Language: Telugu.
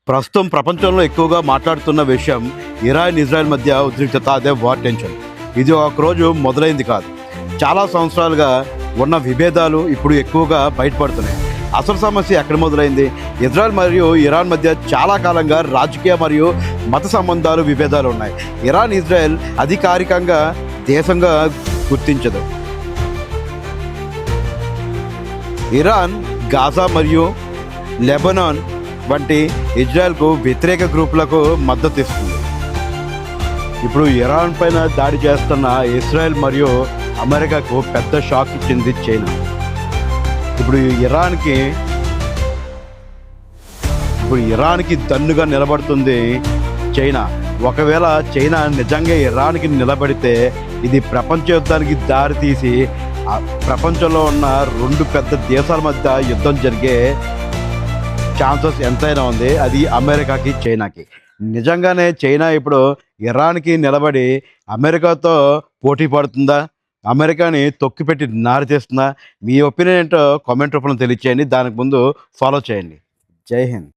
ప్రస్తుతం ప్రపంచంలో ఎక్కువగా మాట్లాడుతున్న విషయం ఇరాన్ ఇజ్రాయెల్ మధ్య ఉద్రిక్తత, అదే వార్ టెన్షన్. ఇది ఒకరోజు మొదలైంది కాదు. చాలా సంవత్సరాలుగా ఉన్న విభేదాలు ఇప్పుడు ఎక్కువగా బయటపడుతున్నాయి. అసలు సమస్య ఎక్కడ మొదలైంది? ఇజ్రాయెల్ మరియు ఇరాన్ మధ్య చాలా కాలంగా రాజకీయ మరియు మత సంబంధాలు, విభేదాలు ఉన్నాయి. ఇరాన్ ఇజ్రాయెల్ అధికారికంగా దేశంగా గుర్తించదు. ఇరాన్ గాజా మరియు లెబనాన్ వంటి ఇజ్రాయెల్కు వ్యతిరేక గ్రూపులకు మద్దతు ఇస్తుంది. ఇప్పుడు ఇరాన్ పైన దాడి చేస్తున్న ఇజ్రాయెల్ మరియు అమెరికాకు పెద్ద షాక్ ఇచ్చింది చైనా. ఇప్పుడు ఇరాన్కి దన్నుగా నిలబడుతుంది చైనా. ఒకవేళ చైనా నిజంగా ఇరాన్కి నిలబడితే ఇది ప్రపంచ యుద్ధానికి దారితీసి ప్రపంచంలో ఉన్న రెండు పెద్ద దేశాల మధ్య యుద్ధం జరిగే ఛాన్సెస్ ఎంతైనా ఉంది. అది అమెరికాకి, చైనాకి. నిజంగానే చైనా ఇప్పుడు ఇరాన్కి నిలబడి అమెరికాతో పోటీ పడుతుందా? అమెరికాని తొక్కిపెట్టి నారి తీస్తుందా? మీ ఒపీనియన్ ఏంటో కామెంట్ రూపంలో తెలియచేయండి. దానికి ముందు ఫాలో చేయండి. జై హింద్.